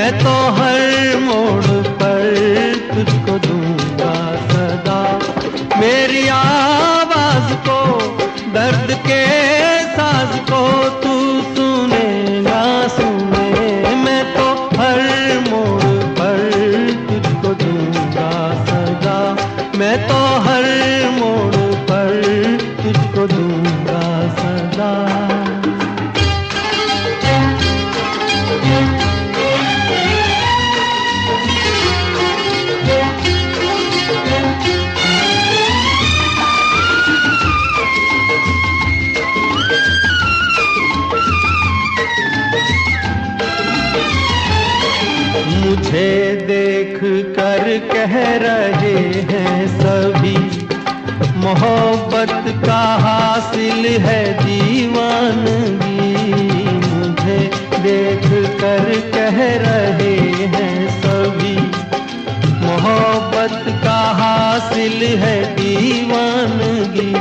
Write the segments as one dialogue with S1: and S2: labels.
S1: मैं तो हर मोड़ पर तुझको दूंगा सदा। मेरी आवाज को, दर्द के साज को तू सुनेगा सुने। मैं तो हर मोड़ पर तुझको दूंगा सदा। मैं तो हर मोड़ पर तुझको दूंगा सदा। मुझे देख कर कह रहे हैं सभी, मोहब्बत का हासिल है दीवानगी। मुझे देख कर कह रहे हैं सभी, मोहब्बत का हासिल है दीवानगी।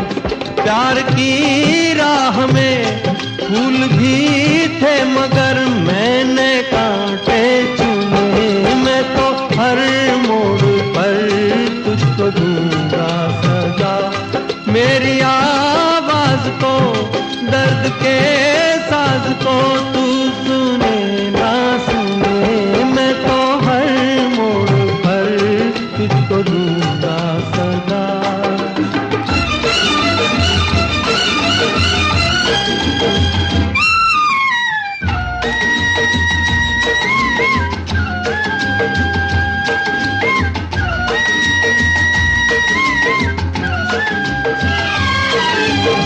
S1: प्यार की राह में फूल भी थे मगर मैंने कांटे चुने। मैं तो हर मोड़ पर तुझको दूंगा सजा। मेरी आवाज को, दर्द के साज को तू सुने ना सुने। मैं तो हर मोड़ पर तुझको दूंगा सजा।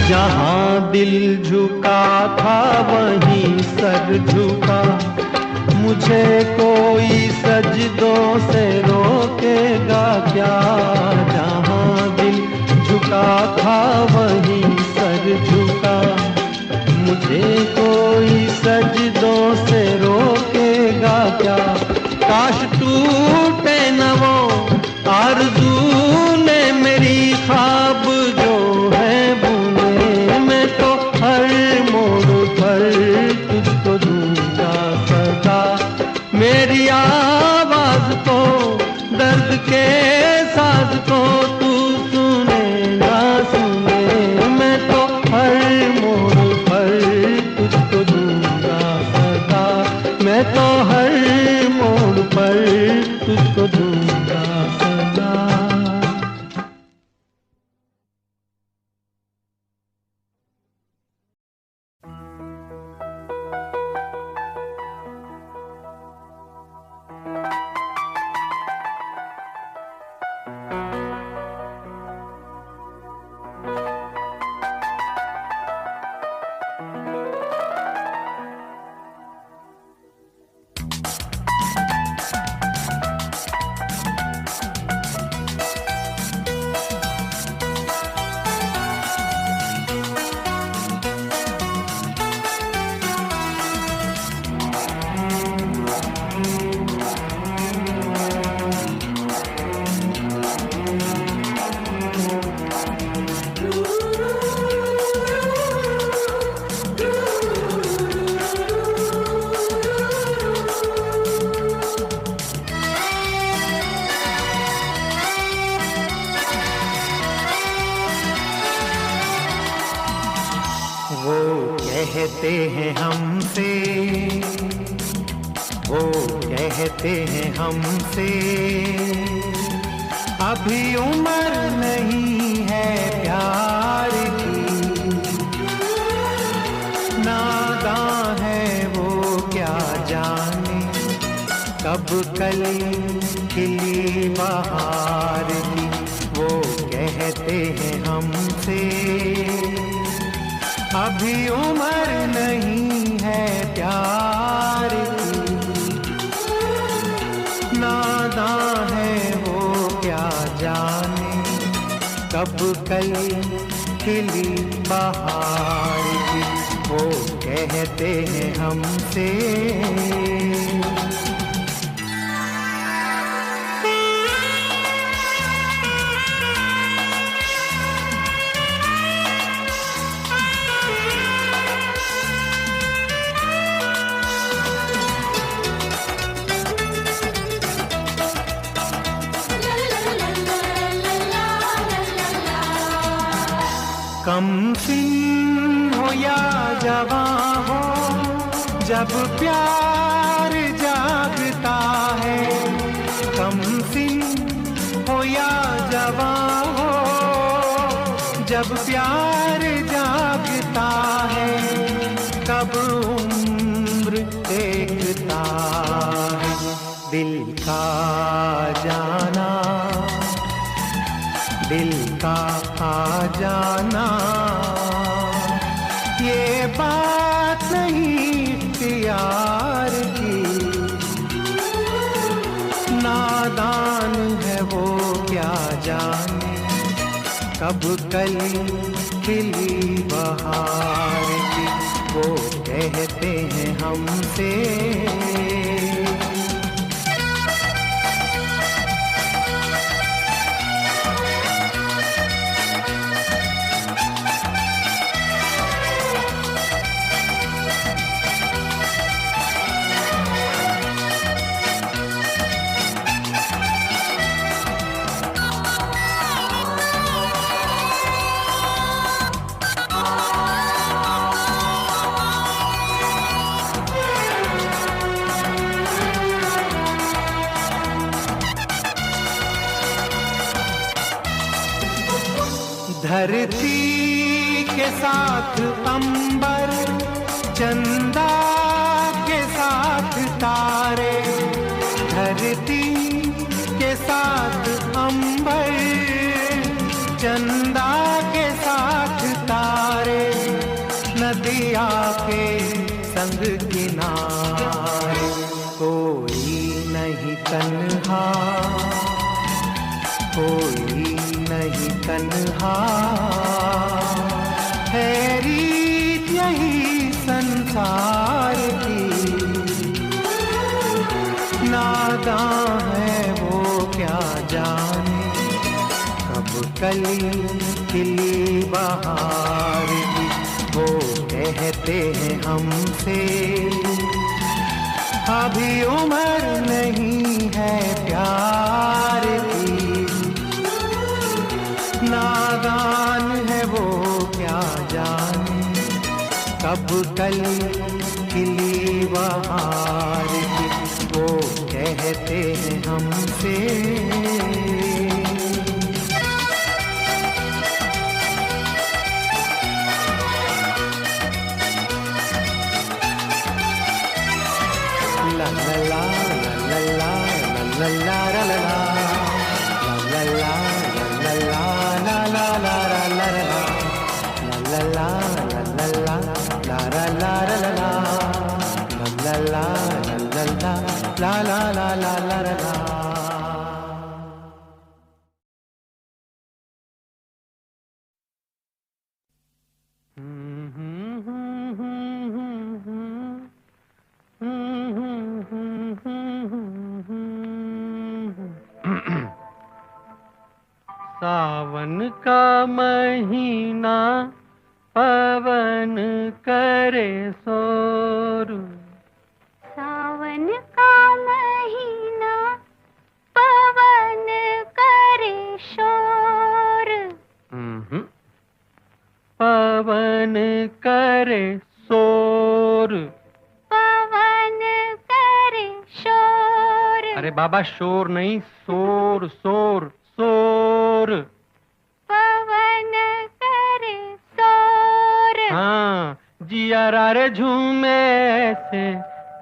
S1: जहाँ दिल झुका था वहीं सर झुका। मुझे कोई सजदों से रोकेगा क्या। जहाँ दिल झुका था वहीं सर झुका। मुझे कोई सजदों से रोकेगा क्या। काश टूटे न वो आरज़ू ने मेरी ख्वाब जो है बुने। मैं तो हर मोड़ पर तुझको दूंगा सदा। मेरी आवाज को, दर्द के साज को तू सुने ना सुने। मैं तो हर मोड़ पर तुझको दूंगा सदा। मैं तो हर मोड़ पर तुझको दूंगा सदा।
S2: कहते हैं हमसे, वो कहते हैं हमसे, अभी उम्र नहीं है प्यार की। नादां है वो क्या जाने कब कली खिली बहार की। वो कहते हैं हमसे अभी उम्र नहीं है प्यार की। नादां है वो क्या जाने कब कली खिली बहार की। वो कहते हैं हमसे कम सिन हो या जवां हो, जब प्यार जागता है। कम सिन हो या जवां हो, जब प्यार जागता है। कब उम्र देखता है दिल का जाना, दिल का आ जाना। ये बात नहीं इख्तियार की, नादान है वो क्या जाने कब कली खिली बहार की। वो कहते हैं हमसे धरती के साथ अंबर, चंदा के साथ तारे। धरती के साथ अंबर, चंदा के साथ तारे। नदिया के संग किनारे कोई नहीं तन्हा, कोई नहीं तन्हा। है रीत यही संसार की, नादां है वो क्या जाने कब कली खिली बहार की। वो कहते हैं हमसे अभी उम्र नहीं है प्यार की, नादान है वो क्या जाने कब कली खिली बहार की। वो कहते हैं हमसे ला ला ला ला ला ला ला ला ला ला
S1: सावन का महीना पवन करे शोर।
S3: सावन का महीना पवन करे शोर।
S1: पवन करे शोर।
S3: पवन करे शोर।
S1: अरे बाबा शोर नहीं, शोर शोर शोर।
S3: पवन करे शोर।
S1: हाँ, जिया रे झूमे ऐसे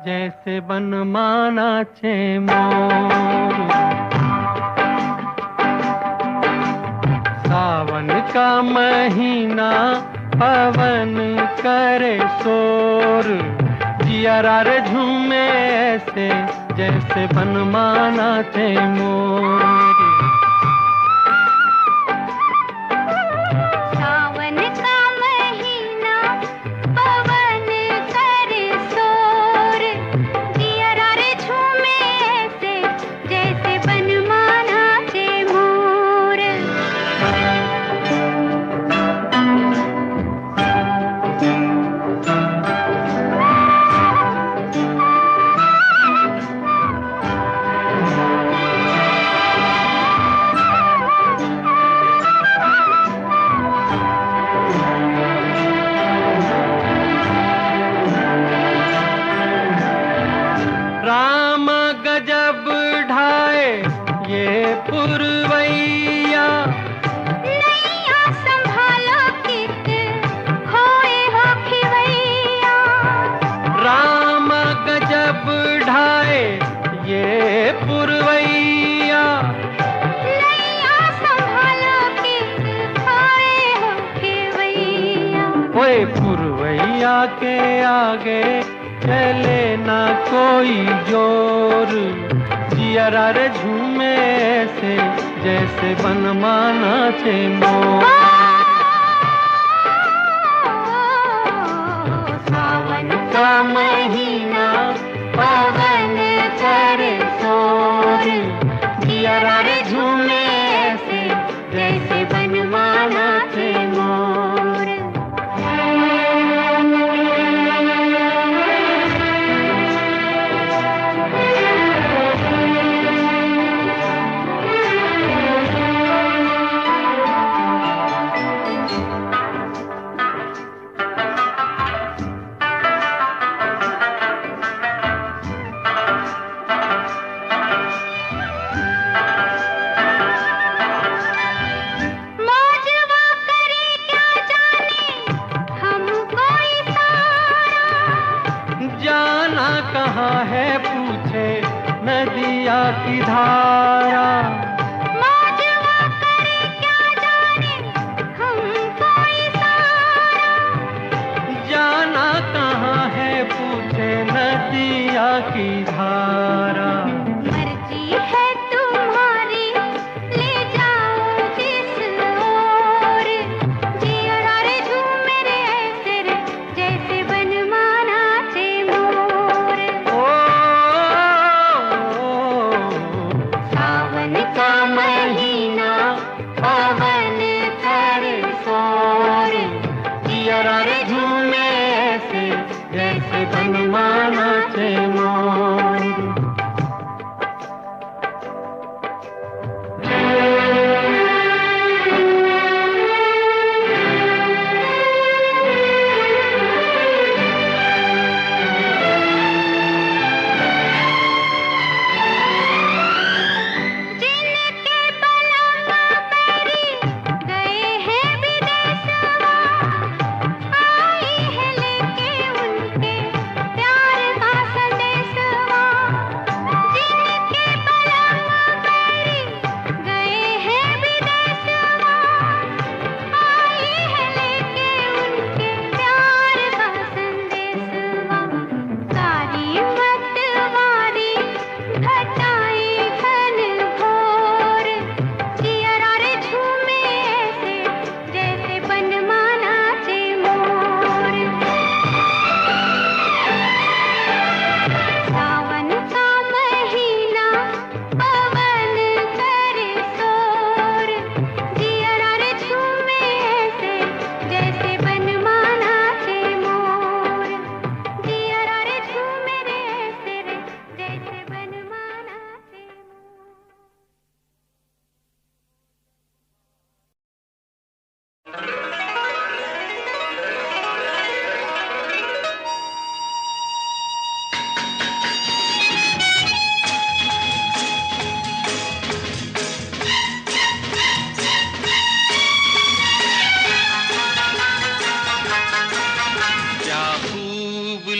S1: जैसे बनमाना छे मोर। सावन का महीना पवन करे शोर। जिया रे झूमे ऐसे जैसे बनमाना छे मोर। पुरवैया
S3: नैया संभालो के खाए हो केवैया।
S1: ओए पुरवैया के आगे चले ना कोई जोर, जियरा रे झूमे ऐसे जैसे बनमाना चे मोर।
S3: सावन
S1: का महीना पवन करे शोर, जियरा रे झूमे ऐसे जैसे बनमाना चे मोर। कहाँ है पूछे नदिया की धारा,
S3: मौजवा करे क्या जाने हमको इशारा।
S1: जाना कहाँ है पूछे नदिया की धारा।
S3: मर्जी है तुम्हारी ले जाओ जिस ओर, जियरा रे झूमे रे ऐसे रे जैसे बनमाना चे मोर। सावन का महीना पवन करे शोर,
S1: जियरा रे झूमे ऐसे जैसे बनमाना चे मोर।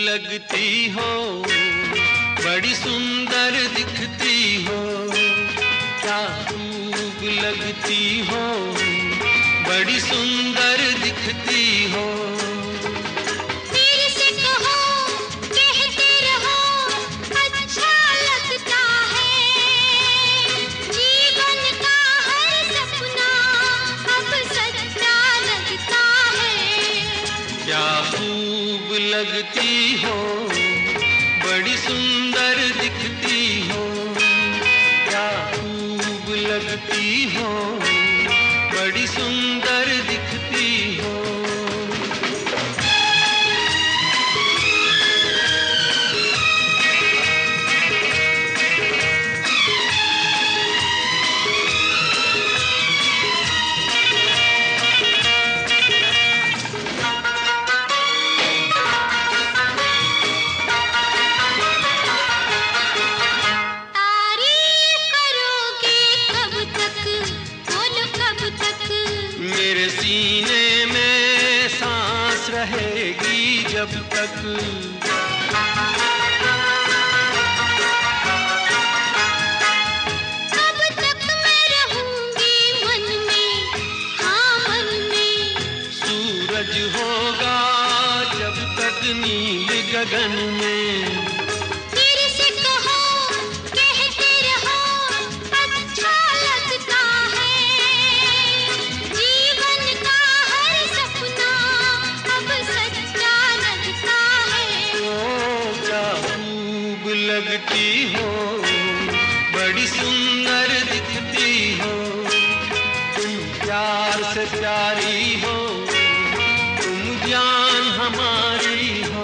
S2: लगती हो, बड़ी सुंदर दिखती हो, क्या खूब लगती हो, बड़ी सुंदर दिखती हो।
S3: फिर से कहो, कहते रहो, अच्छा लगता है, जीवन का हर सपना अब सच्चा लगता है।
S2: क्या खूब लगती हो, बड़ी सुंदर दिखती हो, क्या खूब लगती हो, बड़ी सुंदर दिखती हो। मेरे सीने में सांस रहेगी जब तक, गगन में।
S3: फिर से कहो, कहते रहो, अच्छा लगता है। जीवन का हर सपना अब सच्चा लगता है।
S2: ओ क्या खूब लगती हो, बड़ी सुंदर दिखती हो, तुम प्यार से प्यारी हो, तुम जान हमारी हो।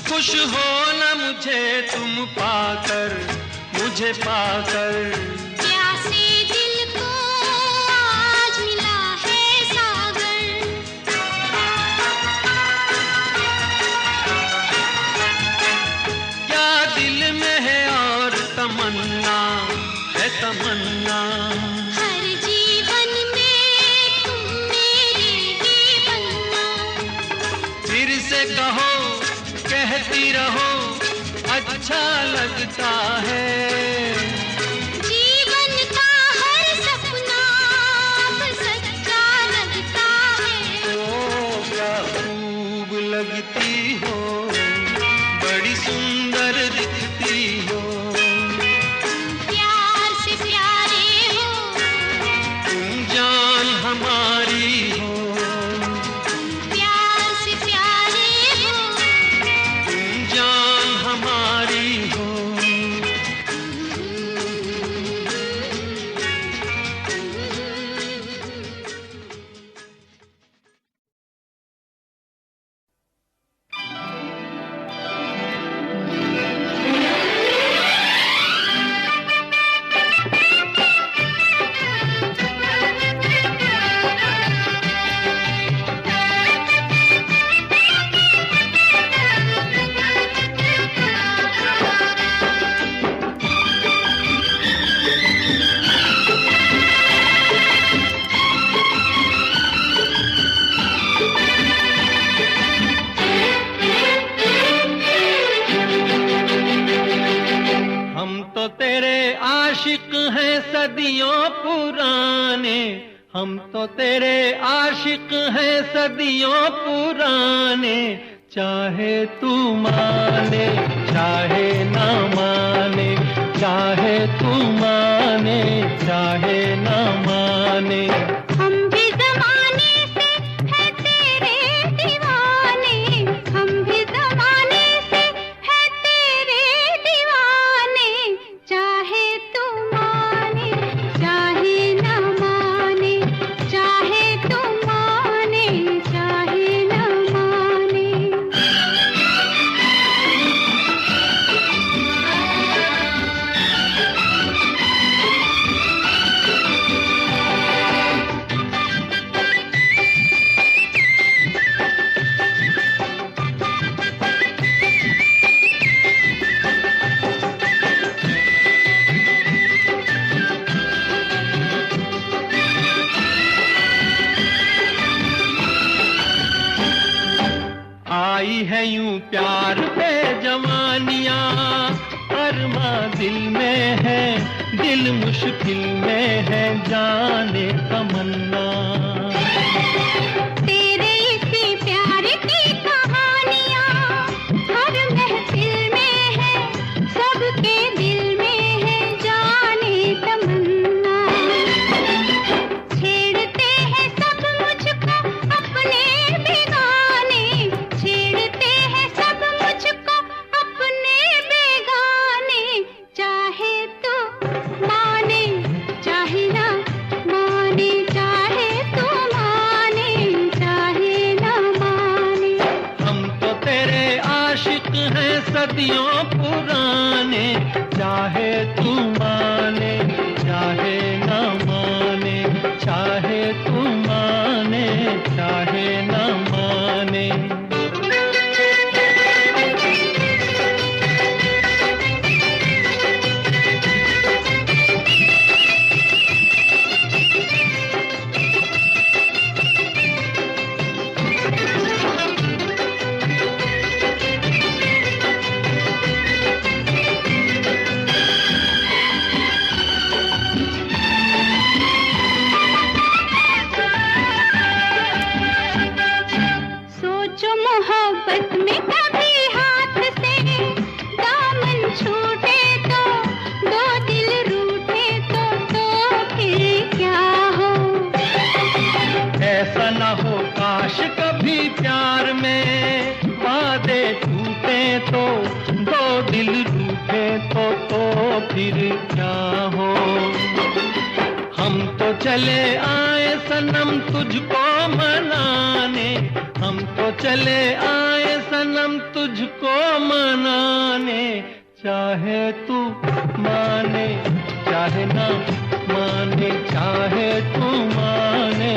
S2: खुश हो न मुझे तुम पाकर, मुझे पाकर।
S3: प्यासे दिल को आज मिला है सागर।
S2: क्या दिल में है और तमन्ना, है तमन्ना।
S3: हर जीवन में तुम मेरे ही बनना।
S2: फिर से कहो, कहती रहो, अच्छा लगता है।
S3: जीवन का हर सपना अब सच्चा लगता है।
S2: ओ क्या खूब लगती हो, बड़ी सुंदर दिखती हो,
S3: प्यार से प्यारे हो,
S2: तुम जान हमारी हो।
S3: प्यार से प्यारे हो,
S2: तुम जान हमारी हो। हम तो तेरे आशिक हैं सदियों पुराने, हम तो तेरे आशिक हैं सदियों पुराने। चाहे तू माने, चाहे ना माने, चाहे तू माने, चाहे ना माने।
S3: हम भी ज़माने से है तेरे दीवाने। हम भी ज़माने से है तेरे दीवाने। चाहे तू माने, चाहे ना माने, चाहे तू माने, चाहे ना माने।
S2: आई है यूं प्यार पे जवानियां, अरमा दिल में है, दिल मुश्किल में है, जाने तमन्ना।
S3: तेरे इसी प्यार की कहानियाँ हर महफिल में है, सबके दिल में है, जाने तमन्ना। छेड़ते हैं सब मुझको अपने बेगाने, छेड़ते हैं सब मुझको अपने बेगाने। चाहे तो माने, चाहे ना माने, चाहे तू माने, चाहे ना माने।
S2: हम तो तेरे आशिक हैं सदियों पुराने। चाहे तू माने, चाहे ना माने, चाहे तू माने, चाहे ना माने।
S3: जो मोहब्बत में कभी हाथ से दामन छूटे तो, दो दिल रूठे तो फिर क्या हो?
S2: ऐसा ना हो काश कभी प्यार में वादे टूटे तो, दो दिल रूठे तो फिर क्या हो? हम तो चले आए सनम तुझको मनाने, हम तो चले आए सनम तुझको मनाने, चाहे तू माने चाहे ना माने, चाहे तू माने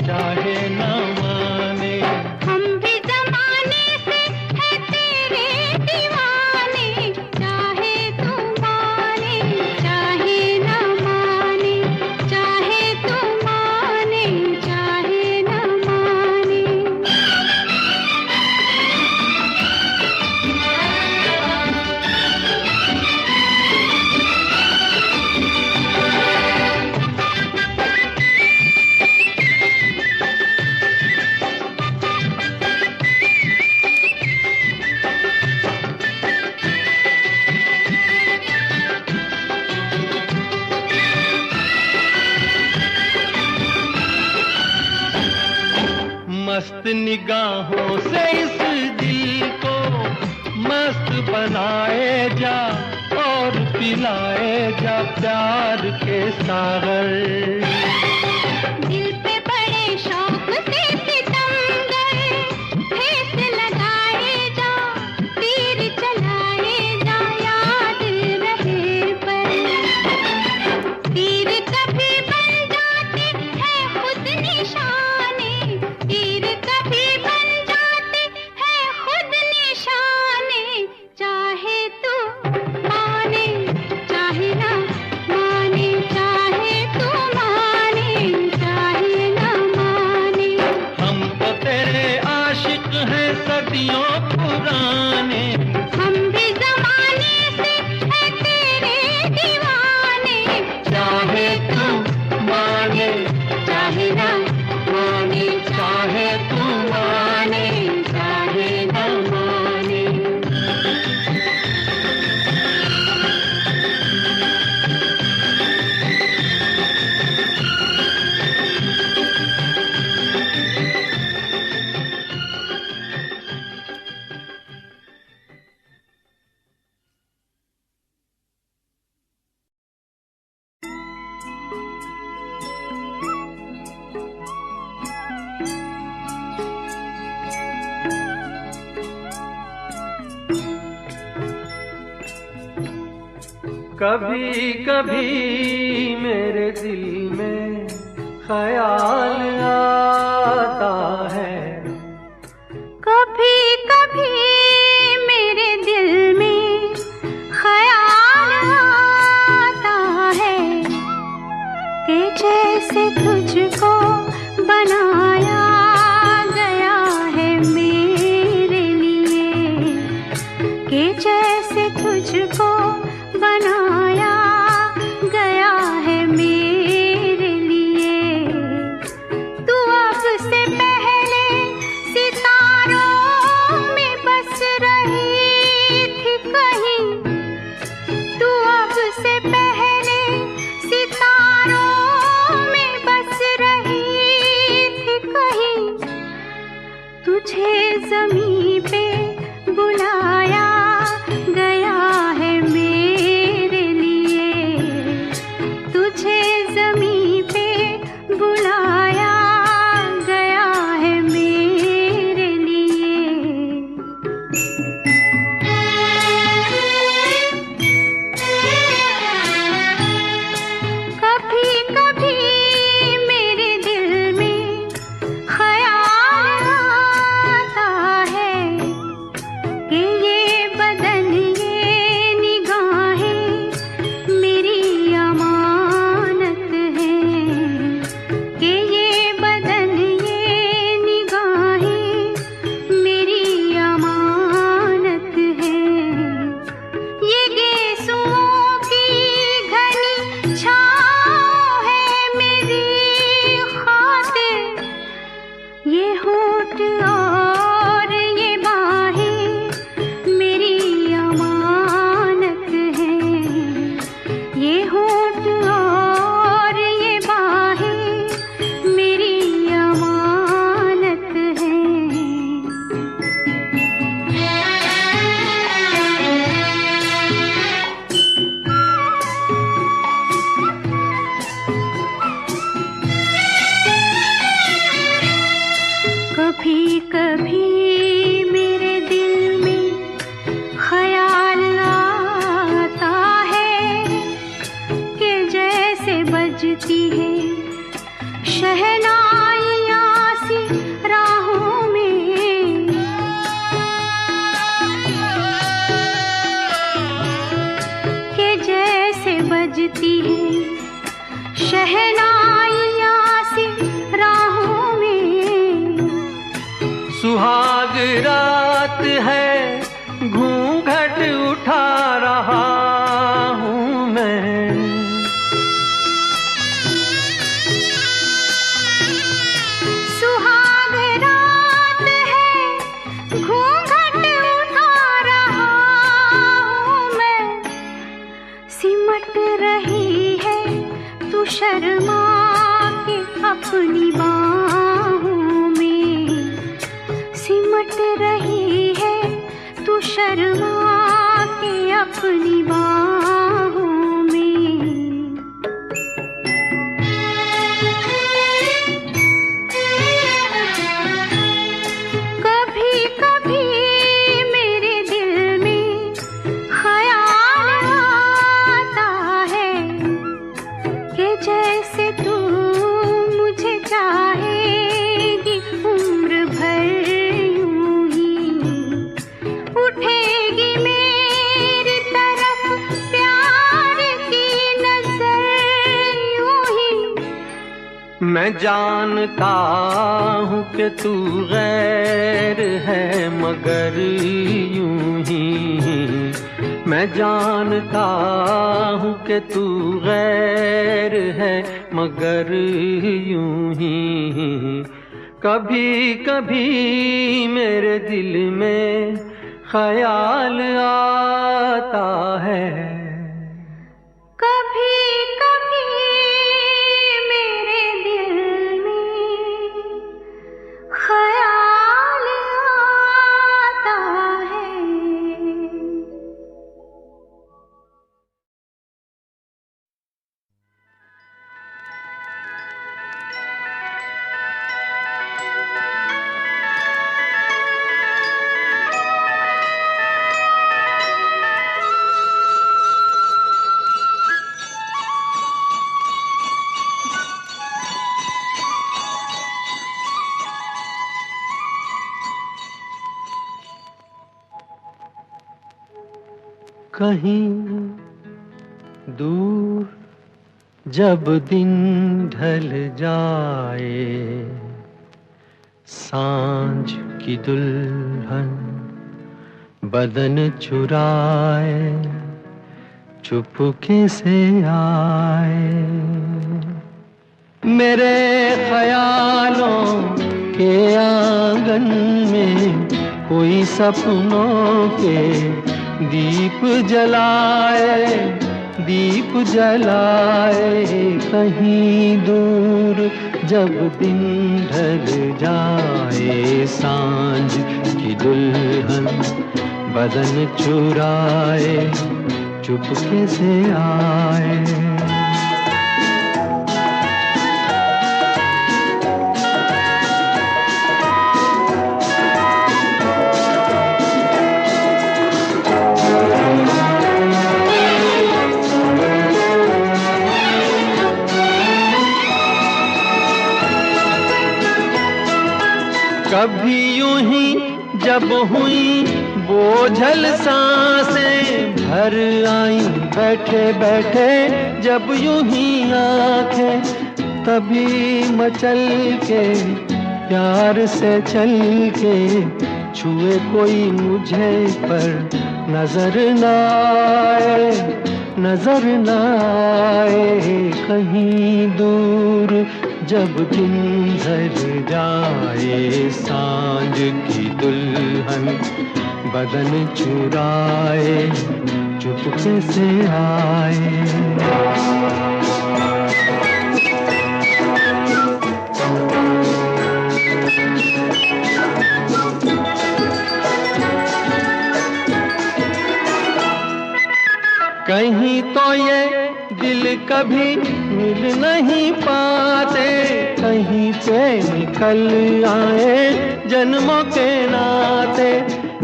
S2: चाहे ना माने।
S3: हम भी जमाने से है तेरे दीवाने, चाहे तू माने चाहे ना माने, चाहे तू माने चाहे ना माने।
S2: मस्त निगाहों से इस दिल को मस्त बनाए जा और पिलाए जा प्यार के सागर।
S3: दिल पे बड़े शौक से सितमगर ठेस लगाए जा, तीर चलाए जा याद रहे पर। तीर कभी बन जाते हैं खुद निशाने, तीर कभी बन जाते हैं खुद निशाने, चाहे तू माने चाहे ना माने, चाहे तू माने चाहे ना माने।
S2: हम तो तेरे आशिक हैं सदियों पुराने,
S3: हम भी जमाने से है तेरे दीवाने,
S2: चाहे तू माने
S3: चाहे ना माने,
S2: चाहे तू माने
S3: चाहे ना माने।
S2: कभी कभी मेरे दिल में ख्याल आता है,
S3: कभी कभी मेरे दिल में ख्याल आता है कि जैसे तुझको बनाया गया है मेरे लिए, कि जैसे तुझको बनाया गया है मेरे लिए। तू अब से पहले सितारों में बस रही थी कहीं, तू अब से पहले सितारों में बस रही थी कहीं। तुझे ज़मीं पे बुलाया गया है मेरे लिए, तुझे ज़मीं पे बुलाया गया है मेरे लिए। कभी कभी मेरे दिल में ख्याल आता है कि ये कभी मेरे दिल में ख्याल आता है कि जैसे बजती है शहनाइयाँ सी राहों में, कि जैसे बजती है शहनाइयाँ सी राहों में।
S2: सुहाग रात है घूंघट उठा रहा हूँ मैं,
S3: सुहाग रात है घूंघट उठा रहा हूँ मैं। सिमट रही है तू शर्मा के अपनी बाहों में, सिमट रही है तू शर्मा के अपनी बाहों में। कभी कभी मेरे दिल में ख्याल आता है कि जैसे तू मुझे चाहेगी उम्र भर यूं ही, उठेगी मेरी तरफ प्यार की नजर यूं ही।
S2: मैं जानता हूँ कि तू गैर है मगर यूं ही, मैं जानता हूँ कि तू गैर है मगर यूं ही। कभी कभी मेरे दिल में ख्याल आता है,
S3: कभी कभी मेरे दिल में ख्याल आता है।
S2: कहीं दूर जब दिन ढल जाए, सांझ की दुल्हन बदन चुराए चुपके से आए, मेरे ख्यालों के आंगन में कोई सपनों के दीप जलाए, दीप जलाए। कहीं दूर जब दिन ढल जाए, सांझ की दुल्हन बदन चुराए चुपके से आए। कभी यूं ही जब हुई बोझल सांसें भर आई, बैठे बैठे जब यूं ही आंखें, तभी मचल के प्यार से चल के छुए कोई मुझे पर नजर न आए, नजर न आए। कहीं दूर जब दिन ढल जाए, सांझ की दुल्हन बदन चुराए चुपके से आए। कहीं तो ये दिल कभी मिल नहीं पाते, कहीं से निकल आए जन्मों के नाते।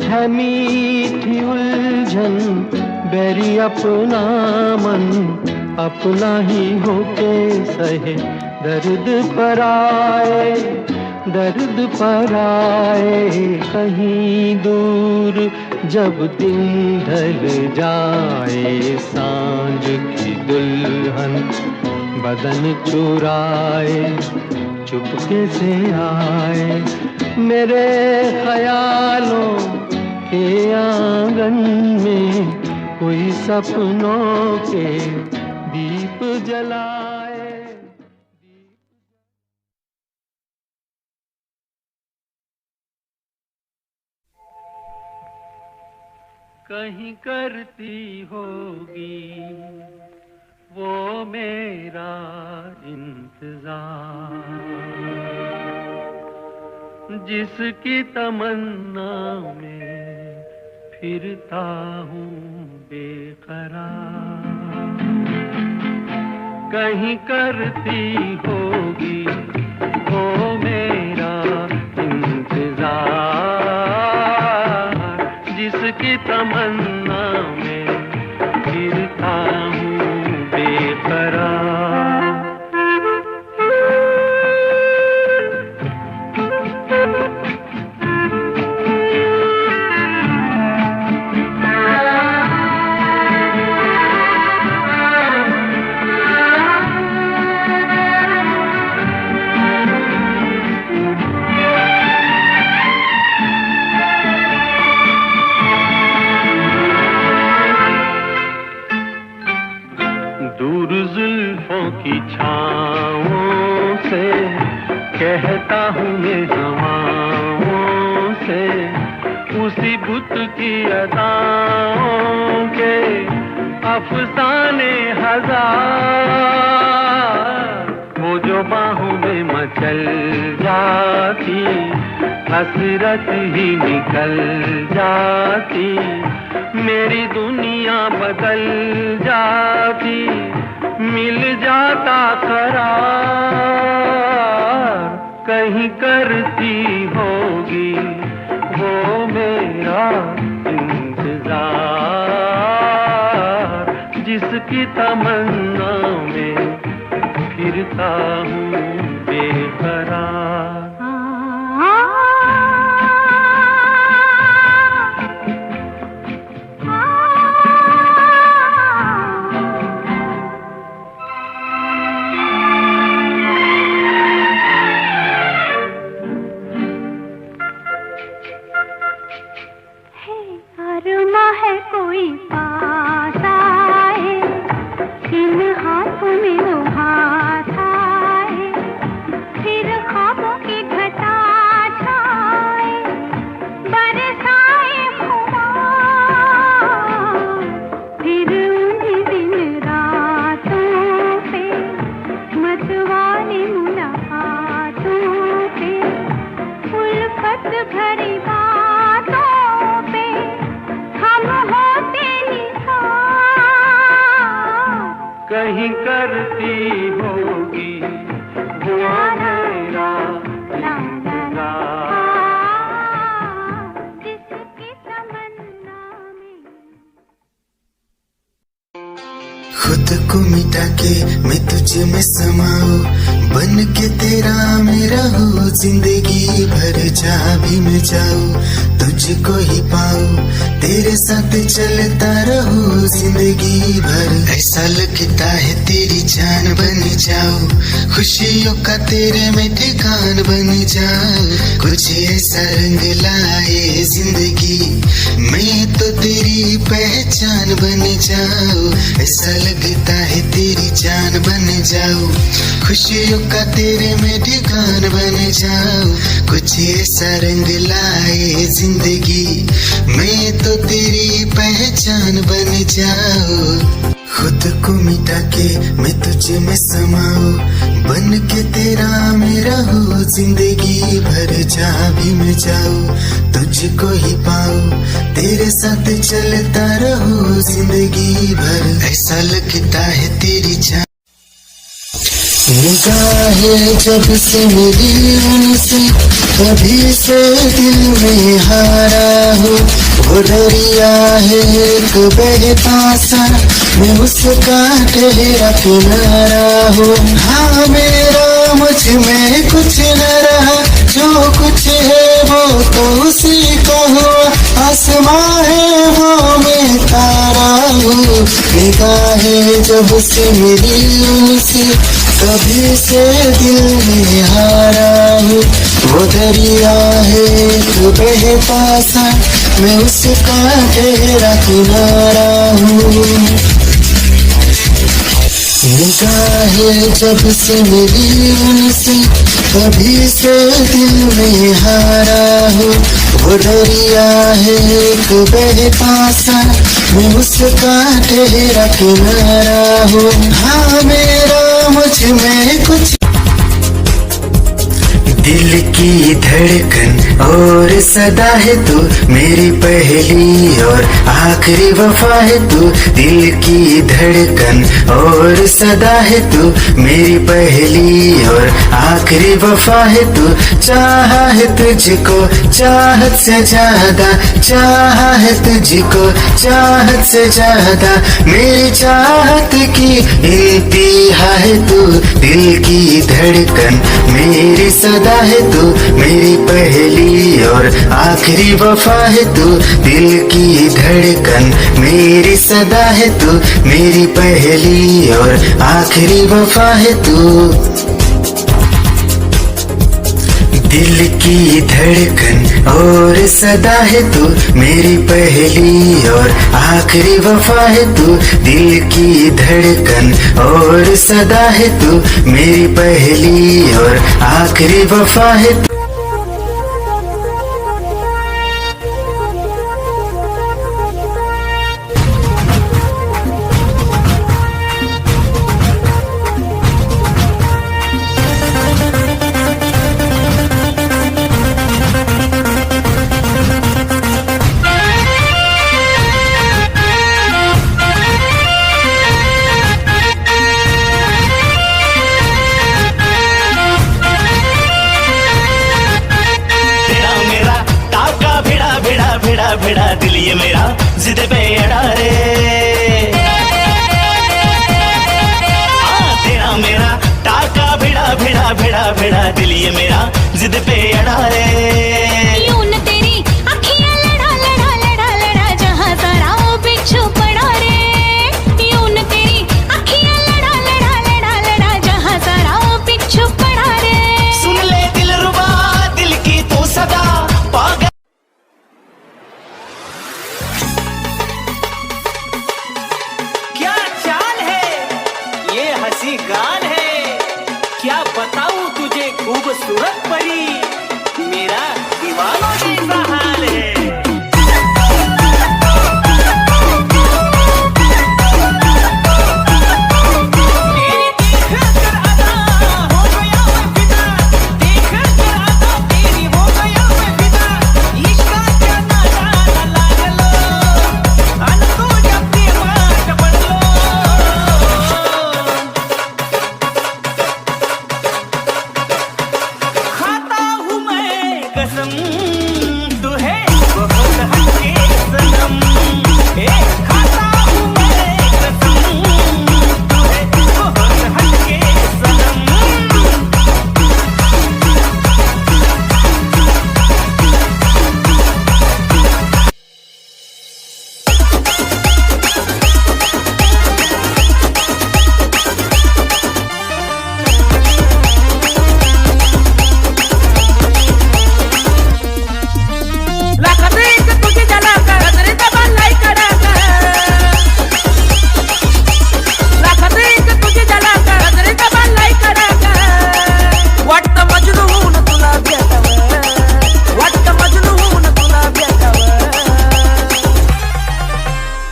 S2: है मीठी उलझन बैरी अपना मन, अपना ही होके सहे दर्द पर आए, दर्द पर आए। कहीं दूर जब दिन ढल जाए, सांझ की दुल्हन बदन चुराए, चुपके से आए मेरे ख्यालों के आंगन में, कोई सपनों के दीप जलाए। कहीं करती होगी वो मेरा इंतजार, जिसकी तमन्ना में फिरता हूँ बेकरार। कहीं करती होगी वो मेरा इंतजार, जिसकी तमन्ना में फिरता हूँ बेकरार। दूर जुल्फों की छाँवों से कहता हूँ मैं हवाओं से, उसी बुत की अदाओं के अफसाने हजार। वो जो बाहों में मचल जाती, हसरत ही निकल जाती, मेरी दुनिया बदल जाती, मिल जाता करार। कहीं करती होगी वो मेरा इंतजार, जिसकी तमन्ना में फिरता हूँ बेकरार। कहीं करती होगी वो मेरा इंतजार, जिसकी तमन्ना में।
S4: खुद को मिटा के मैं तुझे में समाऊं, बन के तेरा मेरा हो जिंदगी भर। जहाँ भी मैं जाऊँ तुझको ही पाऊं, तेरे साथ चलता रहूं जिंदगी भर। ऐसा लगता है तेरी जान बन जाऊं, खुशियों का तेरे में ठिकान बन जाऊं। कुछ ऐसा रंग लाए जिंदगी, मैं तो तेरी पहचान बन जाऊं। ऐसा लगता है तेरी जान बन जाऊं, खुशियों का तेरे में ठिकान बन जाऊं। कुछ ऐसा रंग लाए जिंदगी, मैं तो तेरी पहचान बन जाऊं। खुद को मिटा के मैं तुझे में समाऊं, बन के तेरा मेरा हो जिंदगी भर। जहाँ भी मैं जाऊँ तुझको ही पाऊँ, तेरे साथ चलता रहूं जिंदगी भर। ऐसा लगता है तेरी जान निगाहें जब से मिली उनसे, कभी से दिल में हारा हूँ। वो दरिया है एक बहता सा, मैं उसका ठहरा किनारा हूँ। हाँ मेरा मुझ में कुछ न रहा, जो कुछ है वो तो उसी का हुआ। आसमां है वो मैं तारा हूँ, निगाहें जब से मिली उनसे, कभी से दिल में हारा हूँ। वो दरिया है एक बहता सा, मैं उसका ठहरा किनारा हूँ। निगाहें जब से मिली उनसे, कभी से दिल में हारा हूँ। वो दरिया है एक बहता सा, मैं उसका ठहरा किनारा हूँ। हाँ मेरा मुझ में कुछ दिल की धड़कन और सदा है तू, मेरी पहली और आखिरी वफा है तू। दिल की धड़कन और सदा है तू, मेरी पहली और आखिरी वफा है तू। चाहा है तुझको चाहत से ज्यादा, चाहा है तुझको चाहत से ज्यादा, मेरी चाहत की इंतहा है तू। दिल की धड़कन मेरी सदा है तू, मेरी पहली और आखिरी वफा है तू। दिल की धड़कन मेरी सदा है तू, मेरी पहली और आखिरी वफा है तू। दिल की धड़कन और सदा है तू, मेरी पहली और आखिरी वफा है तू। दिल की धड़कन और सदा है तू, मेरी पहली और आखिरी वफा है तू।
S5: भिड़ा दिल ये मेरा जिद पे अड़ा रे। तेरा मेरा टाका भिड़ा भिड़ा भिड़ा भिड़ा दिल ये मेरा जिद पे अड़ा रे।
S3: यूं न तेरी अखियां लड़ा लड़ा लड़ा लड़ा, जहां सारा वो बिच्छू पड़ा रे। यूं न तेरी अखियां लड़ा लड़ा लड़ा लड़ा, जहां सारा वो बिच्छू पड़ा रे।
S5: सुन ले दिल रुबा दिल की तू सदा पागल। क्या चाल है ये हंसी गान है, क्या बताऊं तुझे खूबसूरत परी, मेरा दीवानों जैसा हाल है।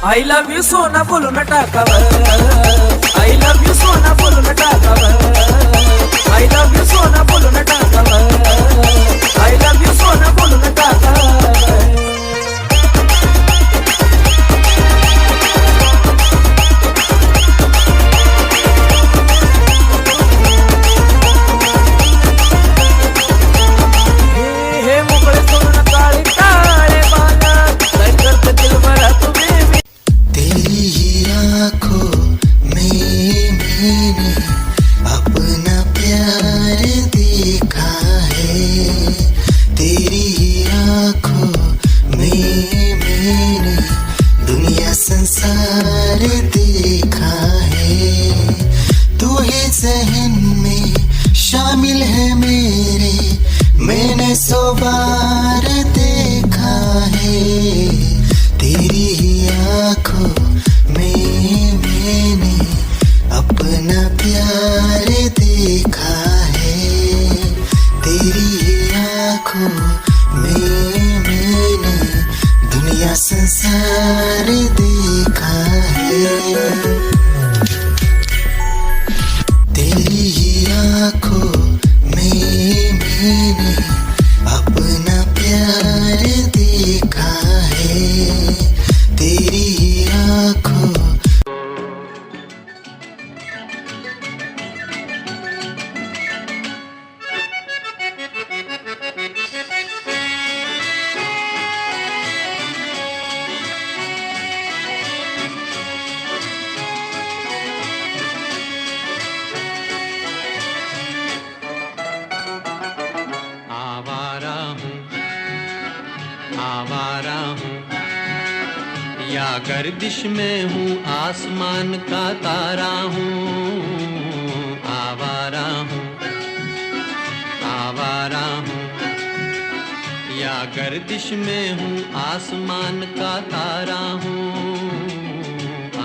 S6: I love you सोना बोलो न टाकावर, I love you सोना बोलो न टाकावर, I love you सोना बोलो न टाकावर, I love
S4: संसार देखा है, तेरी ही आंखों में मैंने अपना प्यार देखा है, तेरी ही आंखों।
S2: आवारा हूँ या गर्दिश में हूँ, आसमान का तारा हूँ। आवारा हूँ, आवारा हूँ या गर्दिश में हूँ, आसमान का तारा हूँ।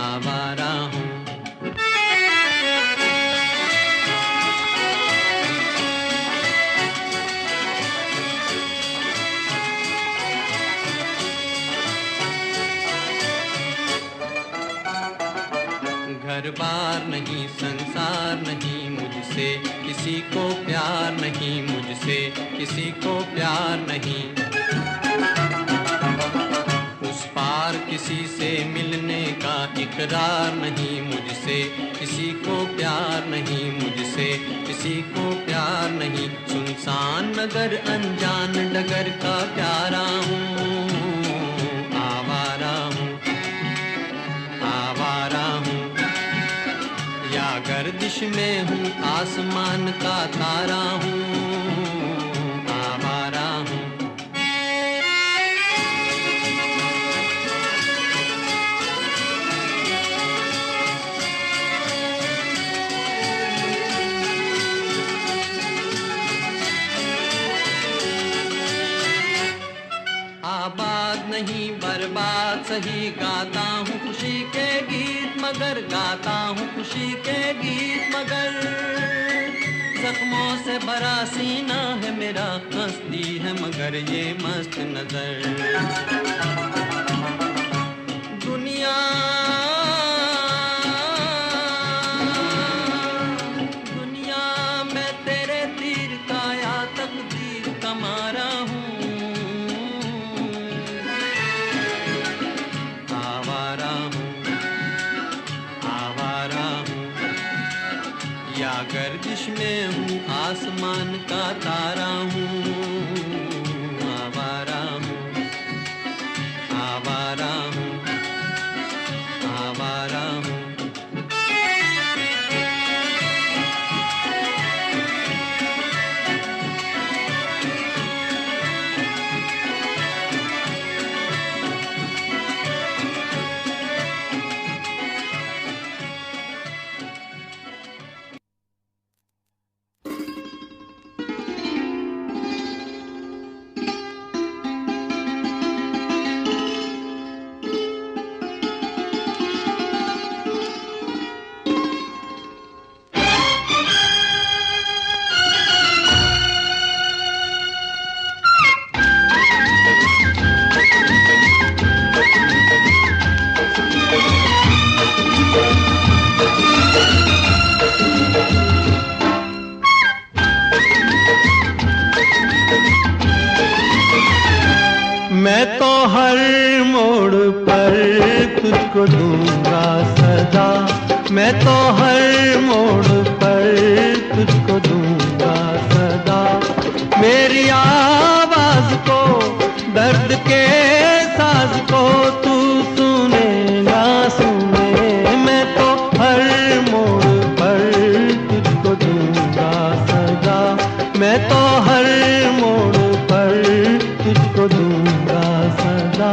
S2: आवारा हूँ। घर बार नहीं, संसार नहीं, मुझसे किसी को प्यार नहीं, मुझसे किसी को प्यार नहीं। उस पार किसी से मिलने का इकरार नहीं, मुझसे किसी को प्यार नहीं, मुझसे किसी को प्यार नहीं। सुनसान नगर अनजान डगर का प्यारा हूँ। आवारा हूँ, आवारा हूँ या गर्दिश में हूँ, आसमान का तारा हूँ। आवारा हूँ। आबाद नहीं बर्बाद सही, गाता हूँ खुशी के गीत मगर, गाता हूँ खुशी के गीत मगर। जख्मों से भरा सीना है मेरा, हंसती है मगर ये मस्त नजर। दुनिया दुनिया मैं तेरे तीर का या तकदीर का मारा हूँ। या गर्दिश में हूँ, आसमान का तारा हूँ। आवारा हूँ, आवारा हूँ, आवारा हूँ। मैं तो हर मोड़ पर तुझको दूंगा सदा, मैं तो हर मोड़ पर तुझको दूंगा सदा। मेरी आवाज को, दर्द के साज को तू सुनेगा सुने। मैं तो हर मोड़ पर तुझको दूंगा सदा, मैं तो हर मोड़ पर तुझको दूंगा सदा।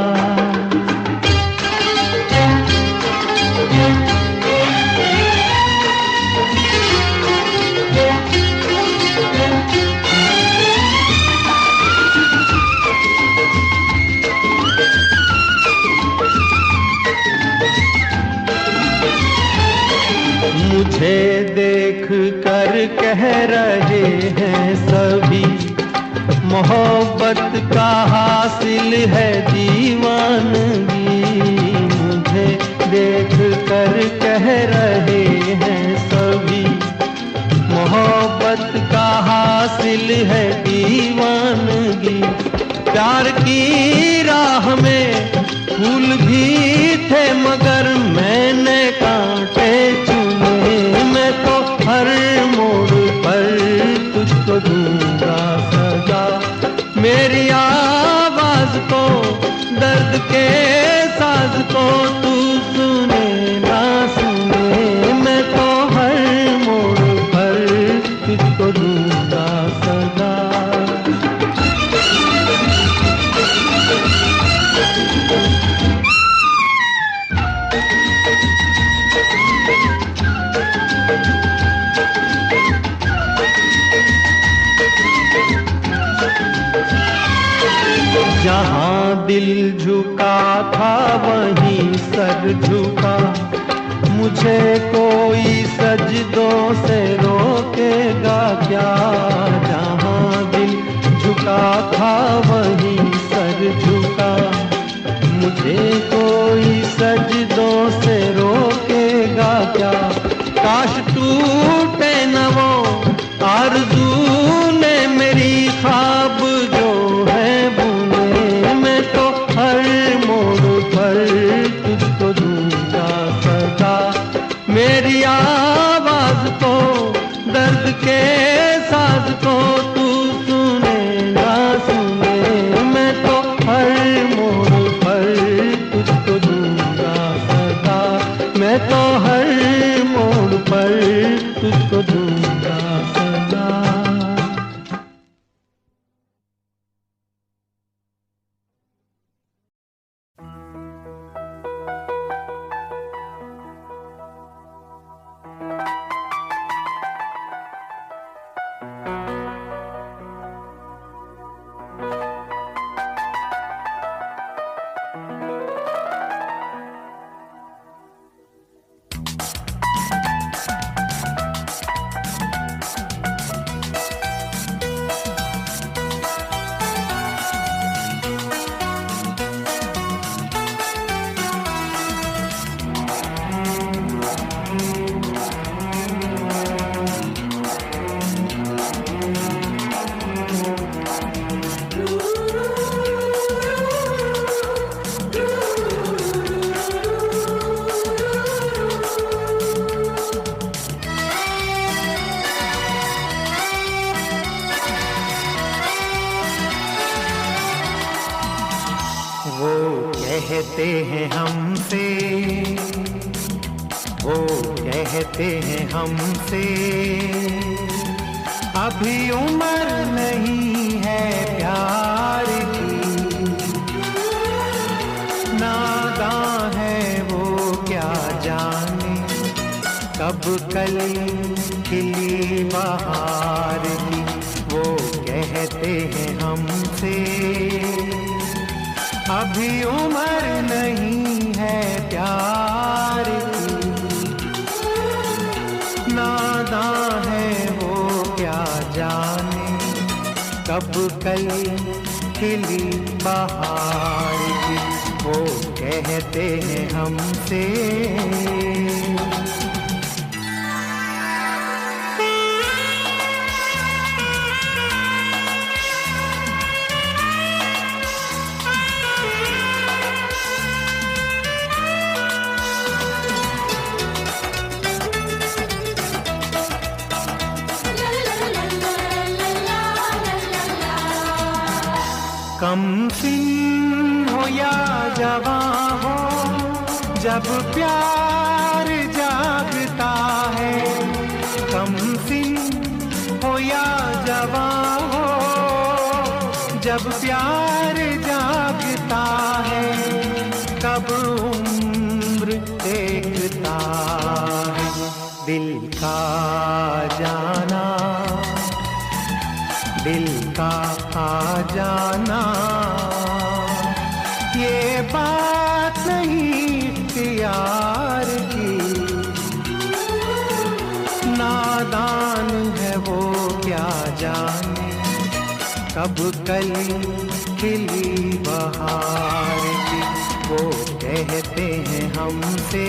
S2: मुझे देख कर कह रहे हैं सभी, मोहब्बत का हासिल है दीवानगी।
S1: राह में फूल भी थे मगर मैंने कांटे चुने। मैं तो हर मोड़ पर तुझको दूंगा सजा। मेरी आवाज को दर्द के साज को तू सुने ना सुने। मैं तो हर मोड़ पर तुझको दूंगा सजा। जहाँ दिल झुका था वहीं सर झुका। मुझे कोई सजदों से रोकेगा क्या। जहाँ दिल झुका था वहीं सर झुका। मुझे कोई सजदों से रोकेगा क्या। काश टूटे न वो आरज़ू ने मेरी ख्वाब जो है बुने। मैं तो हर मोड़ पर तुझको दूंगा सदा। मेरी आवाज को दर्द के साज को तू सुने ना सुने। मैं तो हर मोड़ पर तुझको दूंगा सदा। मैं तो हर मोड़ पर तुझको दूंगा सदा।
S7: कहते हैं हमसे, वो कहते हैं हमसे, अभी उम्र नहीं है प्यार की, नादां है वो क्या जाने कब कली खिली बहार की। वो कहते हैं हमसे अभी उम्र नहीं है प्यार की, नादां है वो क्या जाने कब कली खिली बहार की। वो कहते हैं हमसे कम सिन हो या जवां हो, जब प्यार जागता है। कम सिन हो या जवां हो, जब प्यार जागता है। कब उम्र देखता है दिल का जाना, दिल का आ जाना। ये बात नहीं इख्तियार की, नादान है वो क्या जाने कब कली खिली बहार की। वो कहते हैं हमसे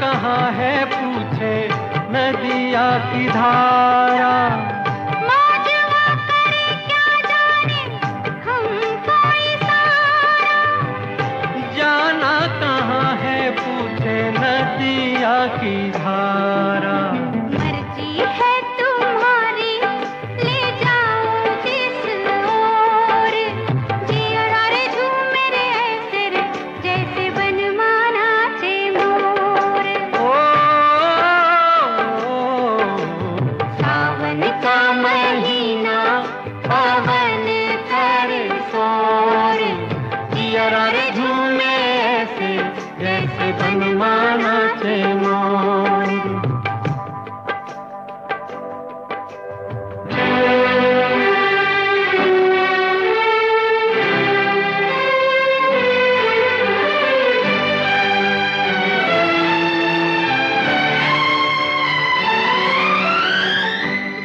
S1: कहाँ है पूछे नदिया की धारा।
S3: मौजवा करे क्या जाने हमको इशारा।
S1: जाना कहाँ है पूछे नदिया की धारा।
S3: मर्जी है तुम्हारी ले जाओ जिस ओर। जिया रे झूमे रे ऐसे रे जैसे बनमाना चे मोर। सावन का महीना पवन करे शोर।
S1: जिया रे झूमे ऐसे जैसे बनमाना चे मोर।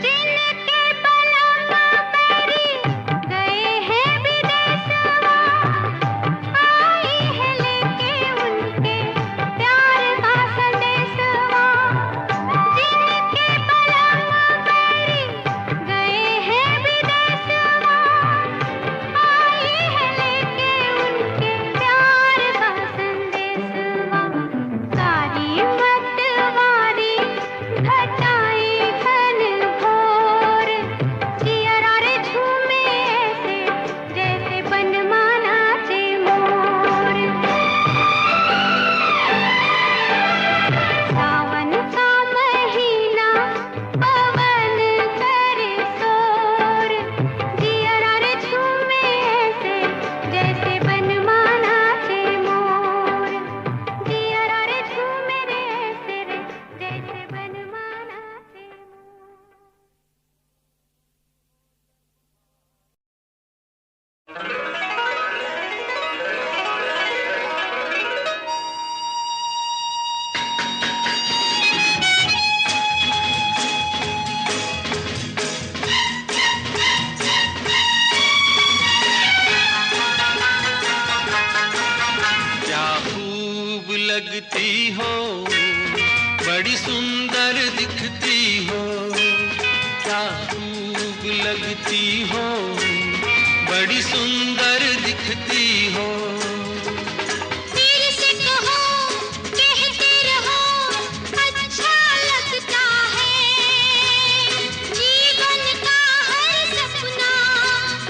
S3: जिनके बलम मेरी गए हैं विदेशवा। आई है लेके उनके प्यार का संदेशवा। जिनके बलम मेरी गए हैं विदेशवा। आई है लेके उनके प्यार का संदेशवा। सारी मतवारी घटाई घन घोर। जिया रे झूमे ऐसे जैसे बनमाना चे मोर। सावन का महीना पवन करे शोर। जिया रे झूमे ऐसे जैसे बनमाना चे मोर। जिया रे झूमे रे ऐसे रे जैसे बनमाना चे मोर।
S2: क्या खूब लगती हो, बड़ी सुंदर दिखती हो। क्या खूब लगती हो, बड़ी सुंदर दिखती हो।
S3: फिर से कहो कहते रहो अच्छा लगता है। जीवन का हर सपना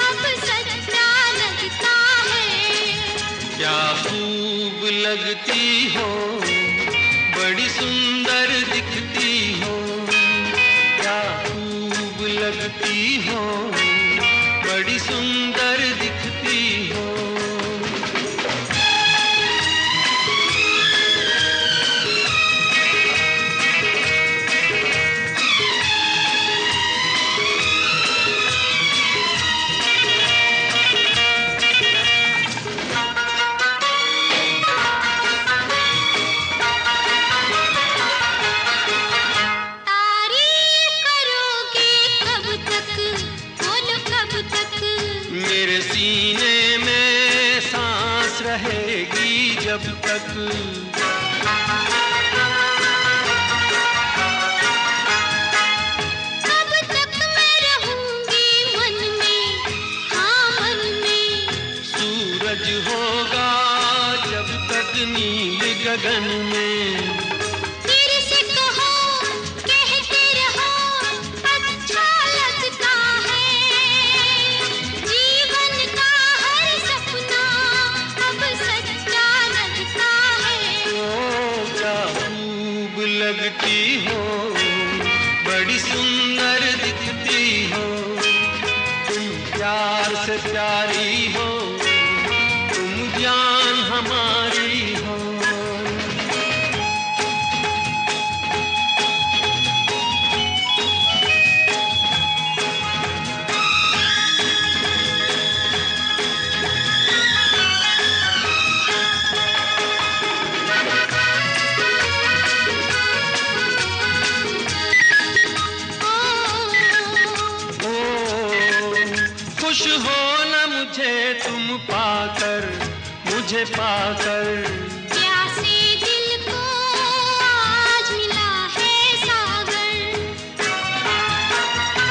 S3: अब सच्चा लगता है।
S2: क्या खूब लगती हो, बड़ी सुंदर दिखती हो। क्या खूब लगती हो, बड़ी सुंदर दिखती हो।
S3: तारीफ करोगे कब तक बोलो कब तक।
S2: मेरे सीने में सांस रहेगी जब तक।
S3: कब तक मैं रहूंगी मन में हाँ मन में।
S2: सूरज होगा जब तक नील गगन में।
S3: फिर से कहो कहते रहो अच्छा लगता है। जीवन का हर सपना अब सच्चा लगता है।
S2: ओ क्या खूब लगती हो, बड़ी सुंदर दिखती हो। तुम प्यार से प्यारी हो, तुम जान हमारी हो। खुश हो न मुझे तुम पाकर, मुझे पाकर।